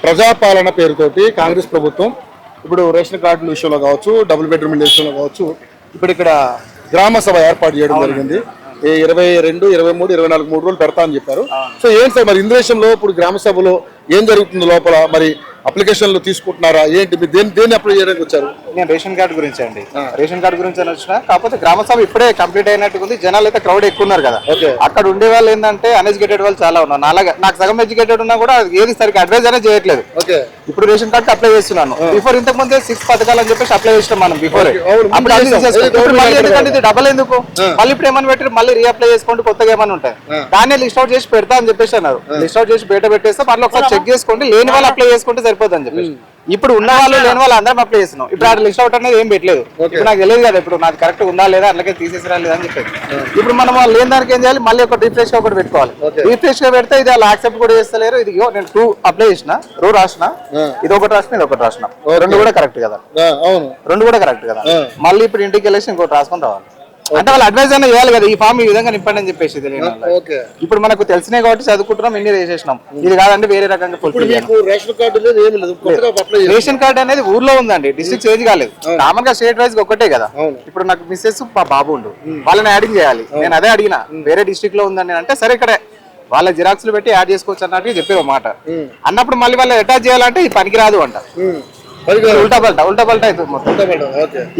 ప్రజాపాలన పేరుతోటి కాంగ్రెస్ ప్రభుత్వం ఇప్పుడు రేషన్ కార్డుల విషయంలో కావచ్చు, డబుల్ బెడ్రూమ్ ఇళ్ళ విషయంలో కావచ్చు, ఇప్పుడు ఇక్కడ గ్రామ సభ ఏర్పాటు చేయడం జరిగింది. 22, 23, 24 3 రోజులు పెడతా అని చెప్పారు. సో ఏంటి సార్ మరి ఇంద్రేశంలో ఇప్పుడు గ్రామ సభలో ఏం జరుగుతుంది లోపల? మరి అప్లికేషన్లు తీసుకుంటున్నారా ఏంటి? మీరు దేన్ని అప్లై చేయడానికి వచ్చారు? నేను రేషన్ కార్డు గురించి అండి, రేషన్ కార్డు గురించి అని వచ్చిన. కాకపోతే గ్రామ సభ ఇప్పుడే కంప్లీట్ అయినట్టు ఉంది. జనాలు అయితే క్రౌడ్ ఎక్కువ ఉన్నారు కదా. అక్కడ ఉండే వాళ్ళు ఏంటంటే అన్ఎడ్యుకేటెడ్ వాళ్ళు చాలా ఉన్నారు. నాకు సగం ఎడ్యుకేటెడ్ ఉన్నా కూడా ఏది సరిగ్గా అడ్వైజ్ అనేది చేయట్లేదు. ఇప్పుడు రేషన్ కార్డు అప్లై చేస్తున్నాను. బిఫోర్ ఇంతకు ముందే 6 పథకాలు అని చెప్పేసి అప్లై చేస్తాం మనం బిఫోర్. ఎందుకంటే ఇది డబల్ ఎందుకు మళ్ళీ ఇప్పుడు ఏమని పెట్టి మళ్ళీ రీఅప్లై చేసుకోండి కొత్తగా ఏమని ఉంటాయి. దాన్ని లిస్ట్ అవుట్ చేసి పెడతా అని చెప్పేసి అన్నారు. లిస్ట్ అవుట్ చేసి బయట పెట్టేస్తే మళ్ళీ ఒకసారి చెక్ చేసుకోండి, లేని వాళ్ళు అప్లై చేసుకుంటే సరిపోతుంది అని చెప్పేసి. ఇప్పుడు ఉన్న వాళ్ళు లేని వాళ్ళు అందరం అప్లై చేస్తున్నాం. ఇప్పుడు ఆ లిస్ట్ అవుట్ అనేది ఏం పెట్టలేదు. ఇప్పుడు నాకు తెలియదు కదా ఇప్పుడు నాకు కరెక్ట్ ఉందా లేదా, అందుకే తీసేసిరా లేదా అని చెప్పేది. ఇప్పుడు మనం లేని దానికి ఏం చేయాలి, మళ్ళీ ఒక రిఫ్రెష్ గా ఒకటి పెట్టుకోవాలి. రిఫ్రెష్ గా పెడితే ఇది అలా యాక్సెప్ట్ కూడా చేస్తలేరు. ఇది నేను 2 అప్లై చేసిన, 2 రాసిన, ఇది ఒకటి రాసిన, ఇది ఒకటి రాసిన, 2 కూడా కరెక్ట్ కదా, 2 కూడా కరెక్ట్ కదా. మళ్ళీ ఇప్పుడు ఇంటికి వెళ్ళేసి ఇంకోటి రాసుకొని రావాలి. అంటే వాళ్ళు అడ్వైజ్ అయినా చేయాలి కదా, ఈ ఫామ్ ఈ విధంగా నింపండి అని చెప్పేసి. ఇప్పుడు మనకు తెలిసినాయి కాబట్టి చదువుకుంటున్నాం, ఇన్ని చేసేసినాం. ఇది కాదంటే వేరే రకంగా రేషన్ కార్డు అనేది ఊర్లో ఉందండి, డిస్ట్రిక్ట్ చేంజ్ కాలేదు. కామన్ గా స్టేట్ వైజ్ ఒకటే కదా. ఇప్పుడు నాకు మిస్సెస్ బాబు ఉండు, వాళ్ళని యాడింగ్ చేయాలి. నేను అదే అడిగినా, వేరే డిస్ట్రిక్ట్ లో ఉందని అంటే సరే ఇక్కడే వాళ్ళ జిరాక్స్లు పెట్టి యాడ్ చేసుకోవచ్చు అన్నట్టు చెప్పే మాట. అన్నప్పుడు మళ్ళీ వాళ్ళు అటాచ్ చేయాలంటే ఈ పనికి రాదు అంట. ఉల్టా పల్టా అవుతుంది మొత్తం.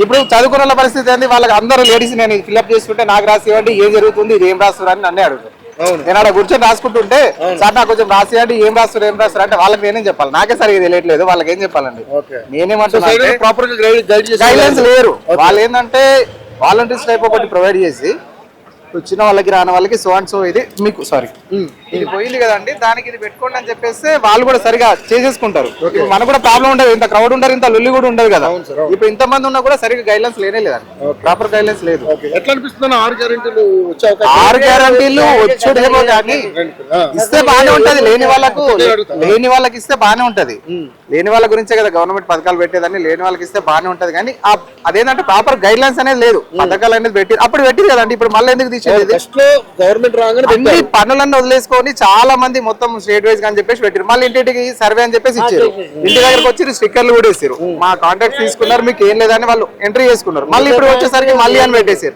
ఇప్పుడు చదువుకున్న పరిస్థితి ఏంది, వాళ్ళకి అందరూ లేడీస్ నేను ఫిల్అప్ చేసుకుంటే నాకు రాసివ్వండి, ఏం జరుగుతుంది, ఇది ఏం రాస్తున్నారు అని నన్నే అడుగుతారు. నేను అక్కడ కూర్చొని రాసుకుంటుంటే సార్ నాకు కొంచెం రాసివ్వండి, ఏం రాస్తారు అంటే వాళ్ళకి నేనేం చెప్పాలి, నాకే సరిగ్గా తెలియట్లేదు, వాళ్ళకి ఏం చెప్పాలండి. నేనేమంటున్నా గైడ్లైన్స్ లేరు. వాళ్ళు ఏంటంటే వాలంటీర్స్ టైప్ ఒకటి ప్రొవైడ్ చేసి వచ్చిన వాళ్ళకి రాని వాళ్ళకి సో అండ్ సో ఇది మీకు సారీ ఇది పోయింది కదండి, దానికి ఇది పెట్టుకోండి అని చెప్పేస్తే వాళ్ళు కూడా సరిగా చేసేసుకుంటారు. మనకు కూడా ప్రాబ్లం ఉండదు, ఇంత క్రౌడ్ ఉండదు, ఇంత లుల్లి కూడా ఉండదు కదా. ఇప్పుడు ఇంత మంది ఉన్నా కూడా సరిగా గైడ్లైన్స్ లేనే లేదండి, ప్రాపర్ గైడ్లైన్స్ లేదు. ఎట్లా అనిపిస్తుంది 6 గ్యారెంటీలు 6 గ్యారెంటీలు వచ్చేదేమో కానీ ఇస్తే బాగానే ఉంటది. లేని వాళ్ళకి ఇస్తే బాగానే ఉంటది. లేని వాళ్ళ గురించే కదా గవర్నమెంట్ పథకాలు పెట్టేదాన్ని. లేని వాళ్ళకి ఇస్తే బాగానే ఉంటది కానీ అదేంటంటే ప్రాపర్ గైడ్ లైన్స్ అనేది లేదు. పథకాలు అనేది పెట్టి అప్పుడు పెట్టింది కదండి, ఇప్పుడు మళ్ళీ ఎందుకు తీసేది? గవర్నమెంట్ అన్ని పనులన్నీ వదిలేసుకొని చాలా మంది మొత్తం స్టేట్ వైజ్ అని చెప్పేసి పెట్టారు. మళ్ళీ ఇంటికి సర్వే అని చెప్పేసి ఇచ్చారు. ఇంటి దగ్గరకు వచ్చి స్టిక్కర్లు కూడా వేసారు. మా కాంటాక్ట్ తీసుకున్నారు, మీకు ఏం లేదని వాళ్ళు ఎంట్రీ చేసుకున్నారు. మళ్ళీ ఇప్పుడు వచ్చేసరికి మళ్ళీ అని పెట్టేశారు.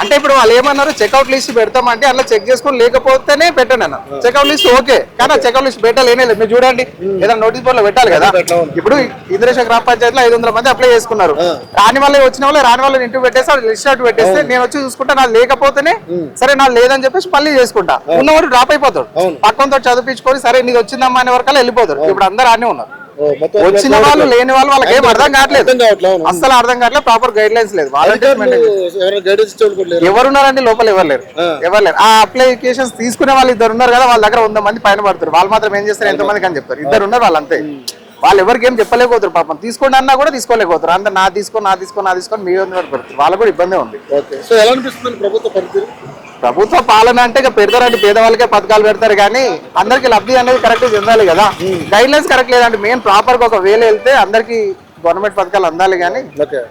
అంటే ఇప్పుడు వాళ్ళు ఏమన్నారు, చెక్అౌట్ లిస్ట్ పెడతామంటే అలా చెక్ చేసుకుని లేకపోతేనే పెట్టండి అన్న. చెక్అౌట్ లిస్ట్ ఓకే, కానీ చెక్అౌట్ లిస్ట్ పెట్టాలేనే లేదు. మీరు చూడండి, ఏదైనా నోటీస్ బోర్డు లో పెట్టాలి కదా. ఇప్పుడు ఇంద్రేశ గ్రామ పంచాయతీలో 500 మంది అప్లై చేసుకున్నారు. రాని వాళ్ళు వచ్చిన వాళ్ళు రాని వాళ్ళని ఇంటికి పెట్టేసి లిస్ట్ అవుట్ పెట్టేస్తే నేను వచ్చి చూసుకుంటా, నాకు లేకపోతేనే సరే నాకు లేదని చెప్పేసి మళ్ళీ చేసుకుంటా. ఉన్నవాడు డ్రాప్ అయిపోతాడు, పక్కనతో చదివించుకొని సరే నీకు వచ్చిందమ్మా అనే వరకు వెళ్ళిపోతారు. ఇప్పుడు అందరూ అన్నీ ఉన్నారు. వచ్చిన వాళ్ళు లేని వాళ్ళు వాళ్ళకి ఏం అర్థం కావట్లేదు, అసలు అర్థం కావట్లేదు. ప్రాపర్ గైడ్ లైన్స్ లేదు. ఎవరున్నారండి లోపల? ఎవరు లేరు. ఆ అప్లికేషన్స్ తీసుకునే వాళ్ళు 2 ఉన్నారు కదా, వాళ్ళ దగ్గర 100 మంది పైన పడతారు. వాళ్ళు మాత్రం ఏం చేస్తారు, ఎంతమందికి అని చెప్తారు. 2 ఉన్నారు వాళ్ళు అంతే. వాళ్ళు ఎవరికి ఏం చెప్పలేకపోతారు. పాపం తీసుకోండి అన్నా కూడా తీసుకోలేకపోతారు. అందరు నా తీసుకొని మీ పడుతుంది. వాళ్ళకు కూడా ఇబ్బంది ఉంది. ప్రభుత్వ పాలన అంటే ఇక పెడతారండి, పేదవాళ్ళకే పథకాలు పెడతారు కానీ అందరికి లబ్ధి అనేది కరెక్ట్ చెందాలి కదా. గైడ్ లైన్స్ కరెక్ట్ లేదండి. మెయిన్ ప్రాపర్ గా ఒక వేలు వెళ్తే అందరికి గవర్నమెంట్ పథకాలు అందాలి కానీ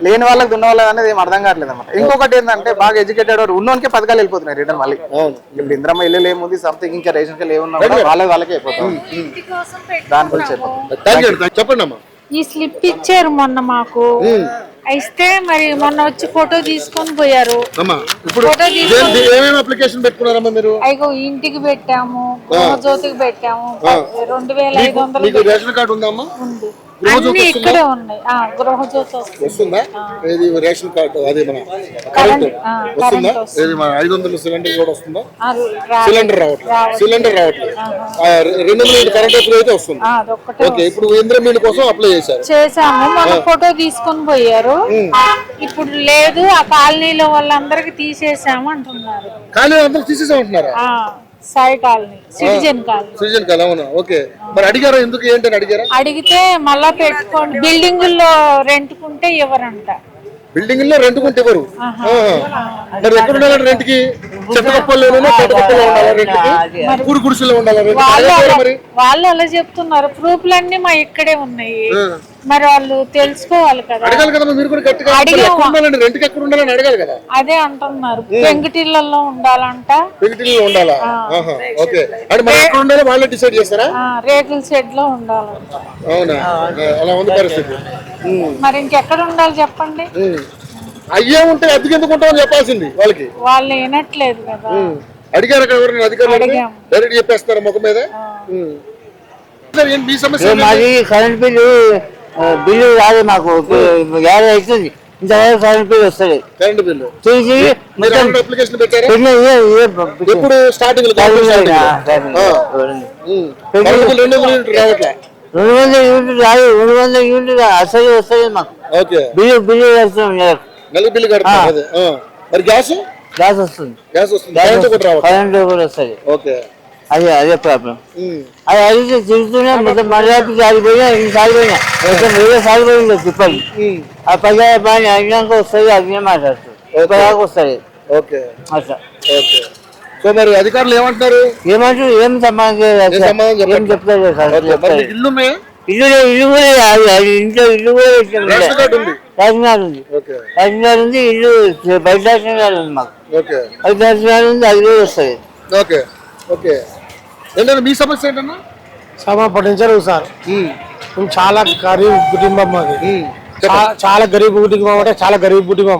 లేని వాళ్ళకి ఉన్న వాళ్ళకి అనేది ఏం అర్థం కావట్లేదు అన్నమాట. ఇంకొకటి ఏంటంటే బాగా ఎడ్యుకేటెడ్ ఉన్నోనికే పథకాలు వెళ్ళిపోతున్నాయి రిటర్న్. మళ్ళీ ఇప్పుడు ఇంద్రమ్మ ఇల్లు ఏముంది, సంథింగ్ ఇంకా రేషన్ కార్డు ఏమున్నా వాళ్ళకే అయిపోతుంది. దాని గురించి చెప్పండి అమ్మా. ఈ స్లిప్ ఇచ్చారు మొన్న మాకు, ఇస్తే మరి మొన్న వచ్చి ఫోటో తీసుకొని పోయారు. అయ్యో ఇంటికి పెట్టాము, గృహజ్యోతికి పెట్టాము, 2500 రేషన్ కార్డు ఉందమ్మా? అన్ని ఇక్కడే ఉన్నాయి. గృహజ్యోతి వస్తుందా? రేషన్ కార్డు అదే మన కరెంట్ వస్తుందా? 500 సిలిండర్ కూడా వస్తుందా? సిలిండర్ రావట్లేదు. 200 యూనిట్ కరెంట్ అయితే వస్తుంది. ఓకే, ఇప్పుడు ఇంద్రం యూనిట్ కోసం అప్లై చేసాము. మన ఫోటో తీసుకొని పోయారు. ఇప్పుడు లేదు, ఆ కాలనీలో వాళ్ళందరికి తీసేసాము అంటున్నారు. కాలనీ అందరూ తీసేసామంటున్నారా? Sai colony, citizen colony. అవునా? ఓకే, మరి అడిగారా ఎందుకు ఏంటని అడిగారా? అడిగితే మళ్ళా పెట్టుకోండి, బిల్డింగ్ లో రెంట్కుంటే ఎవరంట. బిల్డింగ్ లో రెంట్ కొంటే ఎవరు మరి ఎక్కడ ఉండాలి రెంట్ కి? చెత్తకప్పల్లోనే చెత్తకప్పల్లో ఉండాలా రెంట్ కి? కూడి గుడిసెలో ఉండాలా రెంట్ కి? మరి వాళ్ళు అలా చెప్తున్నారు. ప్రూఫ్లన్నీ మా ఇక్కడే ఉన్నాయి. మరి వాళ్ళు తెలుసుకోవాలి కదా. అడగాలి కదా మీరు కూడా గట్టిగా. ఎక్కడ ఉండాలండి రెంట్ కి? ఎక్కడ ఉండాలని అడగాలి కదా. అదే అంటున్నారు. పెంకుటిళ్ళల్లో ఉండాలంట. పెంకుటిల్లో ఉండాలా? ఓకే. అంటే మరి ఎక్కడ ఉండాలో వాళ్ళే డిసైడ్ చేస్తారా? రేకుల షెడ్ లో ఉండాలంట. అవునా? అలా ఉంది పరిస్థితి. మరి ఇంకెక్కడ ఉండాలి చెప్పండి? అయ్యే ఉంటే అద్దెకి ఎందుకు ఉంటామని చెప్పాల్సింది వాళ్ళకి. వాళ్ళు వినట్లేదు కదా. అడిగారు అక్కడ ఎవరైనా అధికారులు? డైరెక్ట్ చెప్పేస్తారా ముఖం మీద? మీ సమస్య మాది కరెంట్ బిల్లు రాదు మాకు. యాభై అవుతుంది ఇంతవరకు కరెంట్ బిల్లు వస్తుంది. కరెంట్ బిల్లు తీసి అప్లికేషన్ పెట్టారా? ఎప్పుడు స్టార్టింగ్ 200 యూనిట్ రాదు. 200 యూనిట్ అసలు వస్తుంది మాకు. బిల్లు కడుతున్నాం. నెల బిల్లు కడుతున్నారు. మరి గ్యాస్ వస్తుంది. గ్యాస్ వస్తుంది. కరెంట్ కూడా వస్తుంది. ఓకే. అదే ప్రాబ్లం. అది అడిగితే తిరుగుతున్నా మొత్తం మర్యాదకి సాగిపోయినా సాగిపోయినా మొత్తం వేరే సాగిపోయింది తిప్పలు. ఆ పదిహేను పని అయినాక వస్తుంది. అగ్నే మాట్లాడుతుంది దాకా వస్తుంది. ఓకే అట్లా. ఓకే. సో మరి అధికారులు ఏమంటారు? ఏమంటారు? ఏం సమాధానం ఏం చెప్తారు? ఇల్లు ఇల్లు కూడా ఇంట్లో ఇల్లు కూడా రేషన్ కార్డు ఉంది. రేషన్ కార్డు ఉంది. ఇల్లు బయట రేషన్ కార్డు ఉంది మాకు. అది రేషన్ కార్డు ఉంది. అది కూడా వస్తుంది. ఓకే. ఓకే. ఏంటన్నా మీ సమస్య ఏంటన్నా? సమా పట్టించారు సార్. మేము చాలా గరీబ్ కుటుంబం మాది. చాలా గరీబ్ కుటుంబం అంటే చాలా గరీబ్ కుటుంబం.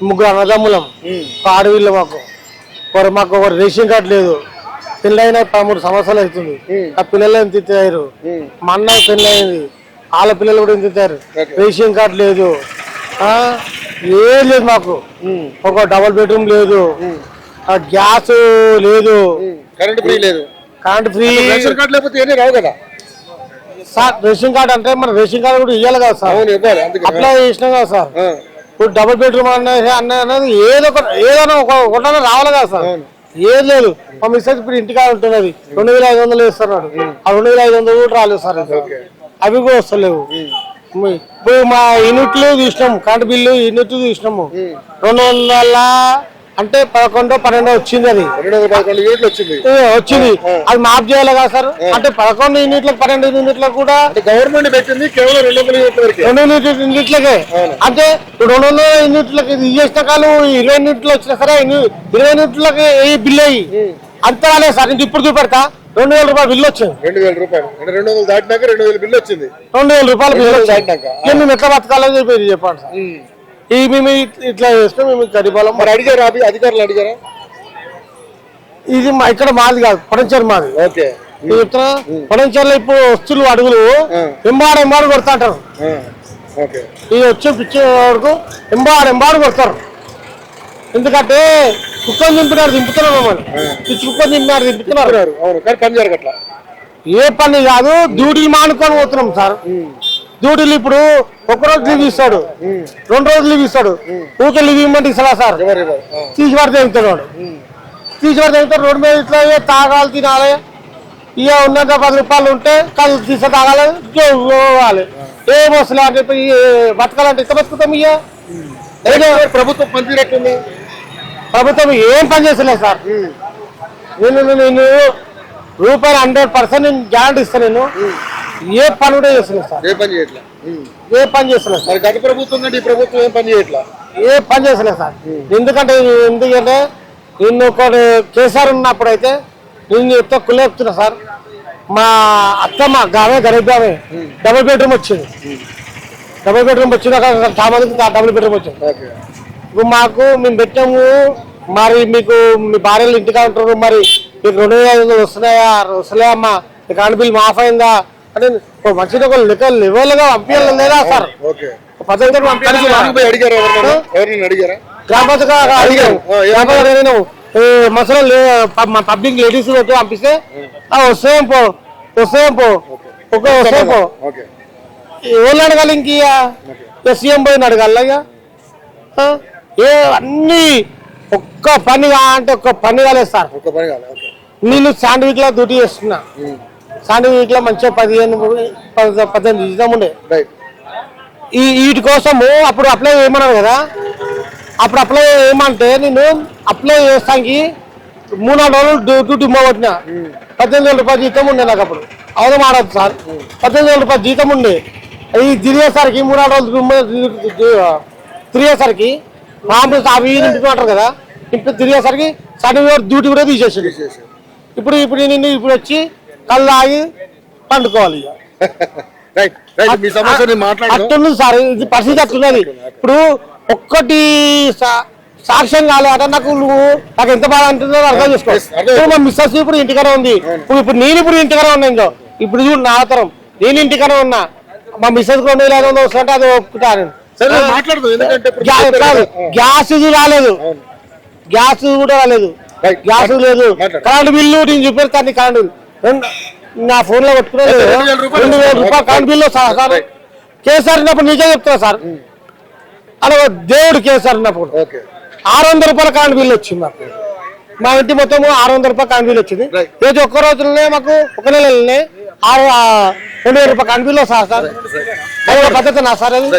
ముగ్గురు అన్నదమ్ములం. ఆడవిల్ల మాకు ఒక రేషన్ కార్డు లేదు. పెళ్ళైన 13 సంవత్సరాలు అవుతుంది. ఆ పిల్లలు ఎంత తిట్టారు. మా అన్న పెళ్ళయింది. వాళ్ళ పిల్లలు కూడా ఎంత తిట్టారు. రేషన్ కార్డు లేదు. ఏం లేదు మాకు. ఒక డబుల్ బెడ్రూమ్ లేదు. గ్యాస్ లేదు. కరెంట్ ఫ్రీ లేదు. Current free. రేషన్ కార్డు లేకపోతే ఏమీ రావు కదా సార్. రేషన్ కార్డు అంటే మన రేషన్ కార్డు కూడా ఇవ్వాలి కదా సార్. అప్లై చేసినాం కదా సార్. ఇప్పుడు డబుల్ బెడ్రూమ్ అనేది ఏదైనా ఒకటన్నా రావాలి కదా సార్. ఏం లేదు. మా మిస్సెస్ ఇప్పుడు ఇంటికాడ ఉంటున్నది. 2500 ఇస్తున్నాడు. ఆ 2500 కూడా రాలేదు సార్. అవి కూడా వస్తలేవు. ఇప్పుడు మా యూనిట్లు తీసినాము. కరెంట్ బిల్లు యూనిట్లు తీసినాము. 200 అంటే 11, 12 వచ్చింది. అది 211 యూనిట్లు వచ్చింది. అది మాఫ్ చేయాలి కదా సార్. అంటే 11 యూనిట్లకు 12 యూనిట్లకు కూడా గవర్నమెంట్ పెట్టింది కేవలం 200 యూనిట్లకే. అంటే 200 యూనిట్లకి ఇది చేసిన కాలం 20 యూనిట్లు వచ్చినా సరే 20 యూనిట్లకి ఏ బిల్లు అయ్యి అంత రాలేదు సార్. ఇంక ఇప్పుడు చూపెడతా 2000 రూపాయలు బిల్లు వచ్చింది. 2000 రూపాయలు అంటే 200 దాటినాక 2000 బిల్లు వచ్చింది. 2000 రూపాయలు బిల్లు దాటినాక మేము ఎట్లా బతకాలని చెప్పి చెప్పండి సార్. ఈ మేము ఇట్లా చేస్తే మేము గరీబాలం. మరి అడిగారా? అధికారులు అడిగారా? ఇది ఇక్కడ మాది కాదు, పడంచేరు మాది. ఓకే. చెప్తున్నా పడంచేరులో ఇప్పుడు వస్తువులు అడుగులు ఎంబాడు కొడతాంటారు. ఇది వచ్చే పిచ్చే వరకు ఎంబాడు కొడతారు. ఎందుకంటే కుక్కలు దింపుతున్నారు మమ్మల్ని. పిచ్చి కుక్కలు దింపుతున్నారు. పని జరగట్లా. ఏ పని కాదు. డ్యూటీలు మానుకొని పోతున్నాం సార్. డ్యూటీలు ఇప్పుడు 1 రోజు లీవ్ ఇస్తాడు, 2 రోజులు లీవ్ ఇస్తాడు. ఊకే లీవ్ ఇవ్వమంటే ఇస్తాడా సార్? తీసి పడితే ఎగుతాడు వాడు. తీసి పడితే ఎగుతాడు. రోడ్డు మీద ఇట్లా తాగాలి, తినాలి. ఇక ఉన్నంత 10 రూపాయలు ఉంటే కళ్ళు తీసే తాగాలి, పోవాలి. ఏం వస్తలే అని చెప్పి బతకాలంటే ఇట్లా బతుకుతాం. ఇక ప్రభుత్వం పనిచేయట్టుంది. ప్రభుత్వం ఏం పని చేస్తలేదు సార్. నేను రూపాయలు 100% నేను గ్యారంటీ ఇస్తాను. నేను ఏ పని కూడా చేస్తలేదు సార్. ఏ పని చేయట్లా. ఏ పని చేస్తలేదు సార్. గత ప్రభుత్వం కంటే ఈ ప్రభుత్వం ఏం పని చేయట్లా. ఏ పని చేస్తలేదు సార్. ఎందుకంటే నిన్ను ఒకటి కేసీఆర్ ఉన్నప్పుడు అయితే నేను చెప్తే కులేపుతున్నా సార్. మా అత్తమ్మ గరీబ్ ఆమె డబుల్ బెడ్రూమ్ వచ్చింది. డబుల్ బెడ్రూమ్ వచ్చినాక చాలా మందికి డబుల్ బెడ్రూమ్ వచ్చింది. ఇప్పుడు మాకు మేము పెట్టాము. మరి మీకు మీ భార్యలు ఇంటిగా ఉంటారు. మరి మీకు 2500 వస్తున్నాయా అమ్మా? కరెంట్ బిల్ మాఫ్ అయిందా అంటే మంచిగా ఒక లెవెల్గా పంపించాలి లేదా సార్? పద్ధతి మసలు పబ్లిక్ లేడీస్ పంపిస్తే వస్తాం పో ఎవరిని అడగాలి? ఇంక సీఎం పోయిన అడగాల? ఏ అన్ని ఒక్క పని అంటే ఒక్క పని కాలేదు సార్. నేను శాండ్విచ్ లో డ్యూటీ చేస్తున్నా. శాండ్విచ్ లో మంచిగా 18 ఇద్దాం ఉండే. వీటి కోసము అప్పుడు అప్లై చేయమన్నారు కదా, అప్పుడు అప్లై చేయమంటే నేను అప్లై చేస్తానికి 3-4 రోజులు డ్యూటీ మొదటిన 18,000 రూపాయలు జీతం ఉండే నాకు అప్పుడు. అవును మాడదు సార్, 18,000 రూపాయలు జీతం ఉండే. ఇది తిరిగేసరికి 3-4 రోజులు తిరిగేసరికి మామూలు అవి నింపుతుంటారు కదా, తిరిగేసరికి సర్టిఫికేట్ డ్యూటీ కూడా తీసేసింది. ఇప్పుడు నేను ఇప్పుడు వచ్చి కళ్ళు ఆగి పండుకోవాలి. అట్లుంది సార్, ఇది పరిస్థితి అట్లున్నది. ఇప్పుడు ఒక్కటి సాక్ష్యం కాలేట నాకు ఎంత బాధ అంటుందో అర్థం చేసుకోవాలి. మా మిస్సెస్ ఇప్పుడు ఇంటికనే ఉంది, ఇప్పుడు నేను ఇంటికనే ఉన్నా. ఇప్పుడు చూడు నా తరం, నేను ఇంటికనే ఉన్నా. మా మిస్సెస్ 2,500 వస్తుంటే అది ఒప్పుకుంటాను. గ్యాస్ రాలేదు, గ్యాస్ కూడా రాలేదు, గ్యాస్ లేదు, కరెంట్ బిల్లు నేను చూపెడతాను. కరెంట్ బిల్లు నా ఫోన్ లో పెట్టుకునేది 2,000 రూపాయలు కరెంట్ బిల్లు సార్. కేసీఆర్ ఉన్నప్పుడు నీకే చెప్తున్నా సార్, అలా దేవుడు కేసీఆర్ ఉన్నప్పుడు 600 రూపాయల కరెంట్ బిల్లు వచ్చింది మాకు. మా ఇంటి మొత్తం 600 రూపాయల కరెంట్ బిల్లు వచ్చింది. రోజు ఒక్క రోజులనే మాకు ఒక నెలనే 2,000 రూపాయల కరెంట్ బిల్లు సార్. పద్ధతి నా సార్ అది.